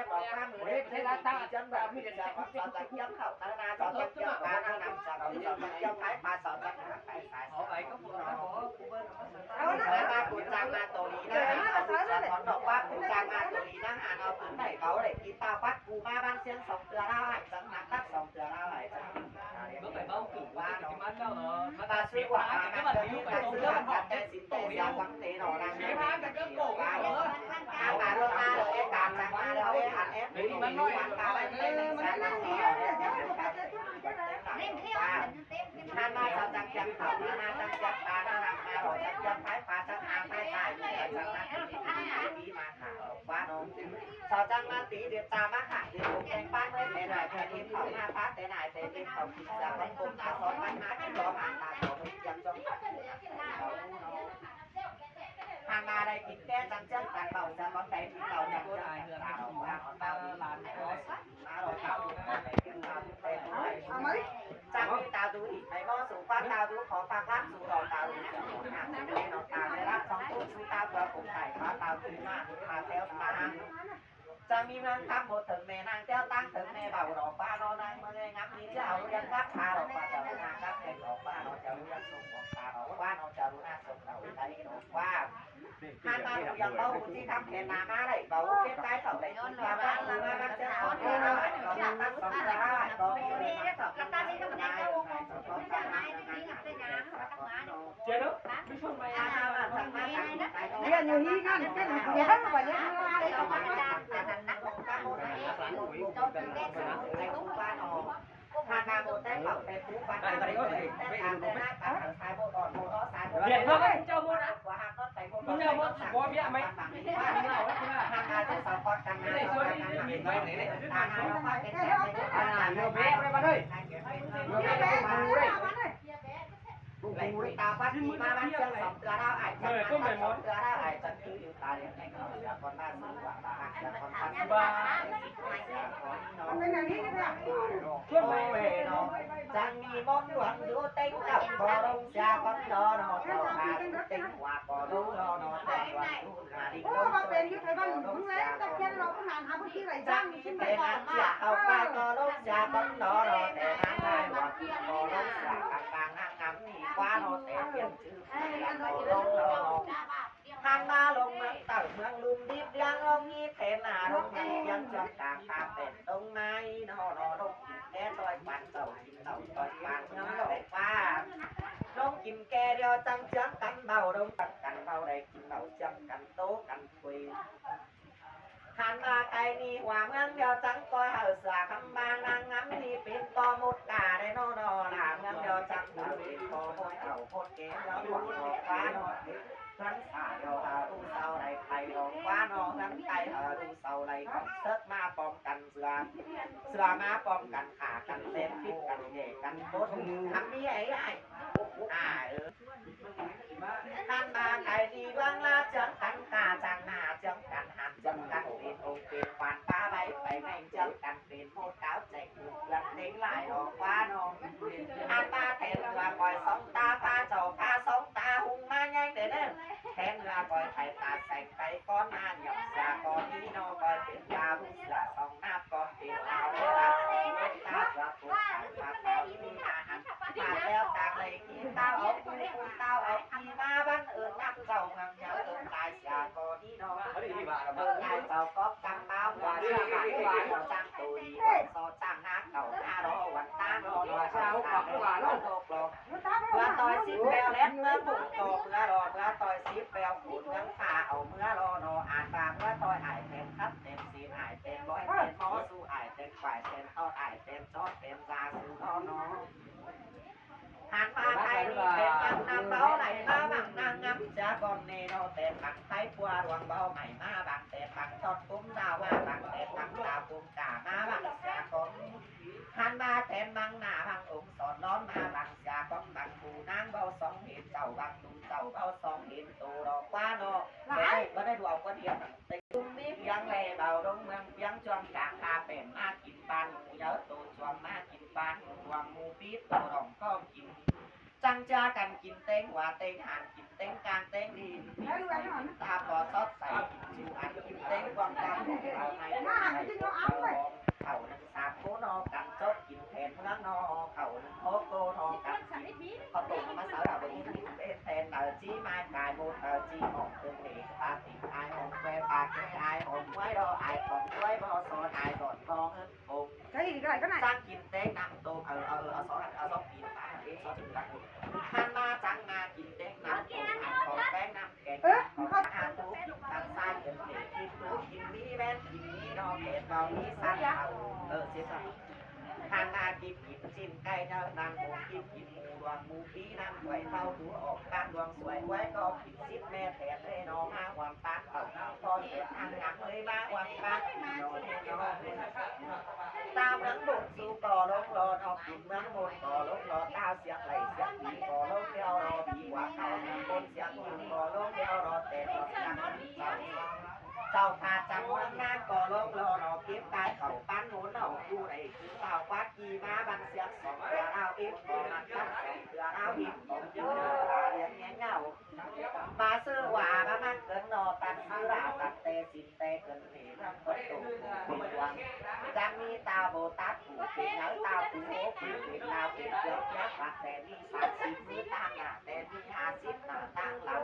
บอกว่ามือเล็กเล็กจังแบบมีแต่จะสอนจังยับเข้าตานาสอนจังยับตานาหนังสอนจังยับท้ายมาสอนจังหาไปสายสอนไปก็บอกนะบอกกูเบิ้ลมากูจางมาตัวนี้นะสอนบอกว่ากูจางมาตัวนี้นะหาเอาผืนไหนเขาเลยกีตาร์ฟัดกูมาบ้านเสียงสองเตือได้จังหนักตักสองเตือได้จังเมื่อไหร่บ้ากูว่าเนาะมาซื้อว่าก็มันมีไปตรงเรื่องมันเป็นสินโตยาวฟังเตะหนอนังไม่พากันก็โกงมาเออมาเรื่องมาเลยการจังมาเลยอันเอฟมันน้อยมันการอะไรเล่นแสนนักเที่ยวเล่นเที่ยวท่านมาจังจังเขามาจังจังตาหน้ามาหล่อจังจังท้ายปลาจังหางท้ายสายจังนักตีมาหาว่าน้องสาวจังมาตีเดือดตามาหาเดือดแกงป้านไม่เป็นไรแค่นี้เขาหน้าฟ้าแต่ไหนแต่เป็นเขาพิจารณาคงตาสอนมันมาที่รอหาตาสอนยังจ้องทางมาได้กินแก้จังจังแต่เขาจะร้อนใจที่เราจะพูดอะไรเหือเราว่าเราลานก็มาเราเท้าดูในกินตาดูเต็มเลยจังมีตาดูอีกในน้อสูงฟ้าตาดูขอฟ้าพักสู่เราตาดูจะหมดหนักในน้องตาในรักสองตู้ชูตาเปลือกผมไข่ฟ้าตาขึ้นมาตาเท้าตาจะมีนางทำบทถึงแม่นางเจ้าตั้งถึงแม่เบาดอกฟ้านอนางเมื่องับนี้เจ้าเรียนรักพาดอกฟ้าจะรู้นาครับเด็กดอกฟ้าเราจะรู้ยังส่งดอกฟ้าดอกฟ้าเราจะรู้นาส่งเราใจดอกฟ้าท่านมาดูอย่างเบาที่ทำแขนนามาได้เบาเก็บใต้เสาได้ย้อนมาบ้านมาบ้านเจ้าสอนเราเราตั้งสอนเราก็มีได้สอนกันตั้งนี่ก็ได้เรียนอยู่ที่นั่นเป็นเรียนแบบนี้อะไรก็มาจ้างแต่นั้นนักการเมืองเจ้าเป็นเด็กในทุกบ้านออกทางการเมืองแต่เขาแต่ทุกบ้านแต่การแต่หน้าตาสายโบกอนโบกอสายเรียนเขาเจ้าโบนะว่าหากก็ใส่โบกอนเจ้าโบโบเบี้ยไหมว่าเราทางการจะสอนกันงานสอนกันงานไม่ไหนเลยทางการเราเป็นแบบนี้ทางการเราเบี้ยไปเลยกูตาพัดมาบ้านเชียงสองเกลือดาวไอ้จังสองเกลือดาวไอ้จังคืออยู่ตาเลี้ยงไอ้เขาเสียคนบ้านสูงกว่าบ้านเสียคนบ้านสูงกว่าเป็นอย่างนี้นะช่วงเวรจังมีมอนหวังดูเต็งกับบ่อลงเสียคนรอเนาะเจ้าหาเต็งว่าบ่อลงรอเนาะแต่ว่าดูหาดิโอ้มาเป็นยุทธบ้านมึงแล้วแต่เพี้ยนเราก็หาพื้นที่ไหนจังขึ้นไปก่อนมาเอาไปบ่อลงเสียคนรอเนาะแต่ทางได้ว่าบ่อลงเสียกลางงามนี่กว่าเนาะแต่เปลี่ยนชื่อลงทางมาลงเมืองต่างเมืองลุมดิบยังลงนี้เทนาลงนี้ยังจำกลางตาเป็นตรงไหนนอลงกินแก่ต่อยปันเต่ากินเต่าต่อยปันเงาได้ป้าลงกินแก่เดียวจังจังกันเบาลงกันเบาได้กินเบาจังกันโตกันคุยหันมาไกลนี่ว่าเมืองเดียวจังก้อยเห่าสาคำบางนางงำนี่เป็นตอมุดกาได้นอหลาเมืองเดียวจังเป็นตอมุดเห่าโคตรเก๋แล้วหวังหอกฟ้านอนั้นสายเราดูเสาไรไทยเราฟ้านอนั้นไกลดูเสาไรเซิร์ฟมาป้องกันเสือมาป้องกันขากันเส้นพิษกันเหยกันโคตรทำนี่ไอ้ท่านมาไก่ดีวังลาจังกันกาจังหน้าจังกันหันจังกันเป็นองค์เป็นควานป้าใบไปแม่งจังกันเป็นโมดขาวใจกุกหลับเต็งหลายดอกฟ้านองท่านมาแทนเรือคอยสองตาฟ้าเจ้าฟ้าสองตาหุ่งมาแย่งเด้อแทนเรือคอยไถ่ตาใส่ไก่ก้อนมาหยอกสาก้อนนี้นอคอยเป็นยาบุษราสองหน้าก้อนเป็นดาวเวลาตาสะโพกตาตาที่ตาหันตาแล้วตาเลยกินตาออกตาออกที่มาบ้านนักเจ้าเมืองเยอะตายเสียก่อนนี้เนาะนายเจ้าก็กังเมาว่าเชื่อว่าเราจ้างตัวดีสอจ้างนักเก่าหน้ารอวันตารอเช้าขับว่าโลกโลกเมื่อต่อยสิบแปวเล็ดเมื่อปุ่นโตเมื่อรอเมื่อต่อยสิบแปวปุ่นเมื่อขาเอาเมื่อรอนออ่านตามเมื่อต่อยไอเต็มคัดเต็มสีไอเต็มร้อยเต็มหมอสู้ไอเต็มฝ่ายเต็มต้นไอเต็มจอดเต็มซาสู้นอนอหันมาไทยนี่เป็นยังนำเบาไหนมาบังนางงำจะก่อนเนโนเต็มบังไทยปัวรวงเบาใหม่มาบังเต็มบังทอดกุ้มดาวว่าบังเต็มบังดาวกุ้มกามาบังเสียก่อนหันมาเต็มบังหน้าบังองค์สอนร้อนมาบังเสียก่อนบังปูนางเบาสองเห็นเจ้าบังตุ้มเจ้าเบาสองเห็นตูดอกว่าโนก็ได้ดูเอาก็เดียวติตุ้มนี้ยังแลเบาลงเมืองยังจวงกาคาเป็นมากินปันเยอะตูจวงมากินปันวางมูปีตัวรองก็กิน จังจ้ากันกินเต้งว่าเต้งหันกินเต้งกลางเต้งดีตาบอซอสใส่กินชิวอันกินเต้งกวางกลางเราในเขาหนึ่งสามโคนอกันจบกินแทนเมืองนอเขาหนึ่งโคโกนอกันพอตุ่มมาสาวดาวบนนี้เป็นแทนเตอจีไม้กายโมเตอจีออกเครื่องเอกปาติไอหงแวปากไอหงไว้รอไอของไว้บอสอนไอดอนกองเงินโงจังกินเต้งนำโตเอาสองกินปากเองสองจุดละหันมาจังมากินเต้งนำโตหันของแป้งนำแกงของอาตูตังไส้กินเต้งกินตูกินมีแม่นกินมีนอเกตเรามีสัตว์เสียสัตว์หันมากินจิ้มไก่เจ้านางหมูกินหมูดวงหมูปีน้ำไว้เท่าดูออกการดวงสวยไว้ก็กินซิปแม่แทนเลยน้องมาความปานพอเห็นทางงามเลยมาความปานนอนตามเมืองบุกสู่ก่อลงรอออกกินเมืองบนก่อลงรอเต้าเสียงไหลเสียงผีก่อลงเดียวรอผีกว่าเขาเมืองบนเสียงอยู่ก่อลงเดียวรอแต่รอจังเจ้าขาดจำเมืองนางก่อลงรอรอเก็บกายเขาปั้นหนุนเอาอยู่ในถึงเต่าควักกีมาบันเสียงสองเดือเอาอีกก่อนัดตั้งสองเดือเอาอีกผมยืนเลี้ยงแง่เงามาซื้อหวามามันเกินนอตัดซื้อหลาตัดเตสินเตเกินเหนกดตุ่มวังจังมีตาโบตัดผูกเป็นเนื้อตาผูโอผูเป็นตาเป็นเกลือแยกปัดแต่มี30มือตั้งหน้าแต่มี50หน้าตั้งหลัง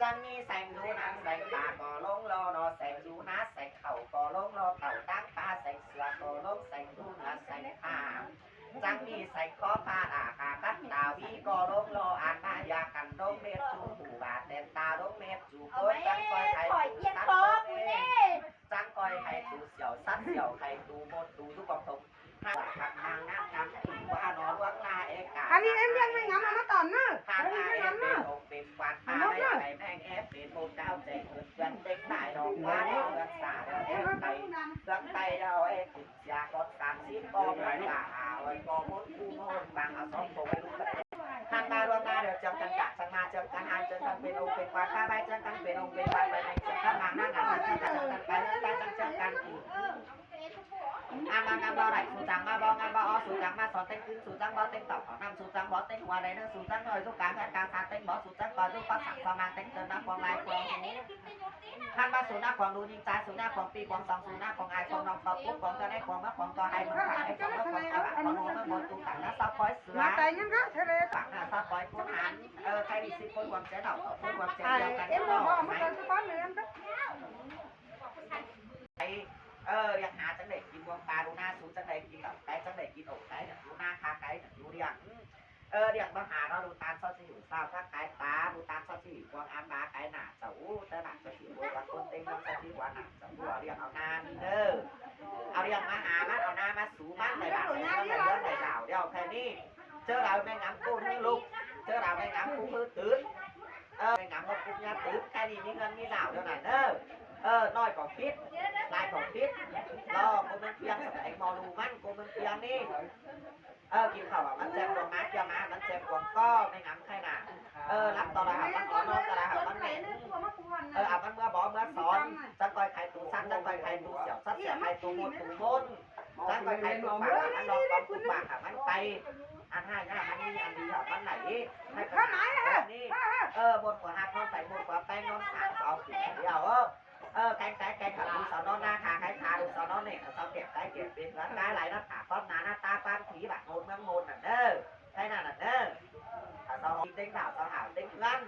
จังมีแสงดูนังแสงตาก่อลงรอนอแสงดูนะแสงเข่าก่อลงรอเข่าตั้งตาแสงเสือก่อลงแสงดูนะแสงขามจังมีแสงคอพาดาคากัดตาวีก่อลงรออ่านมายากันดงเม็ดจูหูบาดเต็มตาดงเม็ดจูโคจังคอยไทยสัตว์จังคอยไทยตูเสี่ยวสัตว์เสี่ยวไทยตูมดตูทุกกองทงทางทางนางน้ำน้ำถูกว่านอนวังลาเอกา anh đi em đang ngắm mà nó tòn nữa ทางอาเอฟเป็นองเป็นควันตาไม่ไปแม่งเอฟเป็นโมดาวใจเกิดกันเด็กได้ดอกว่าเดือนสาเดือนเอฟไตเดือนไตเราเอฟติดยากด30กองไหลหลาไว้กองมดคู่มดบางเอา2ตัวไปดูกันทางมารวมมาเดี๋ยวจังกันจักสังมาจังกันอันจังกันเป็นองเป็นควันข้าใบจังกันเป็นองเป็นควันไปในจังกันมาหน้าหนังจังกันไปจังกันอีกมางานบ่ได้สูจังมาบ่งานบ่สูจังมาสอนเต้นขึ้นสูจังบ่เต้นต่อของนำสูจังบ่เต้นหัวใดเด้อสูจังเลยทุกการแผนการเต้นบ่สูจังก่อนทุกภาษาความมาเต้นเติมน้ำความลายความท่านมาสูน้าความรู้ยิงใจสูน้าความปีความสองสูน้าความอายความน้องความปุ๊บความจะได้ความว่าความตัวให้มันขายให้ความว่าความเอาความรู้มันหมดตุ่มต่างนะซับปอยเสือ mà tay nhắn đó thế đây ปากหน้าซับปอยผู้หันใครมีสิคนความเจ๊ดอกคนความเจ๊เดียวกัน em ก็ mà bỏ ไหม mất cái con này em đó ยังหาจังเด็กกินวงปลาดูหน้าสูจังเด็กกินกับไก่จังเด็กกินอกไก่ดูหน้าคาไก่ดูเรียงเรียงมาหาเราดูตามซอสสิวซาวถ้าไก่ตาดูตามซอสสิววางอันมาไก่หนาเจ้าเจ้าหนาซอสสิววางคนเต็งวางซอสสิววางหนาเจ้าเรียงเอาหน้าเอาเรียงมาหามันเอาหน้ามาสูมันในบ้านในเรื่องในดาวเดียวแค่นี้เจอเราไม่งำกูนี่ลูกเจอเราไม่งำกูมือตื้นไม่งำกูเนี่ยตื้นแค่นี้มีเงินมีดาวเท่านั้นน้อยกว่าพิษลายของพิษรอกูมันเพียงสมัยมอลูมันกูมันเพียงนี่กินข้าวมันเจ็บกว่าม้าเจ้าม้ามันเจ็บกว่าก็ไม่งำใครน่ะรับต่อละหับมันขอนอนต่อละหับมันแหนเอามันเมื่อบอกเมื่อสอนจังคอยไข่ตูสั้นจังคอยไข่ตูเสียวซัดเสียไข่ตูมดตูมนจังคอยไข่ตูปากมันลองความตูปากมันไปอันห้าเนี่ยมันมีอันดีอ่ะมันไหนให้ขนาดนี้บนกว่าหักนอนใส่บนกว่าแป้งนอนสามเอาผิดเดียวแกงขาดูสอนอนหน้าขาขาดูสอนอนเนี่ยสอนเก็บเก็บเป็นร้านกายไหลหน้าขาก้อนหน้าตาก้านผีแบบโมนเมืองโมนน่ะใช่น่ะใช่สอนกินเต็งดาวสอนหาวเต็งเงิน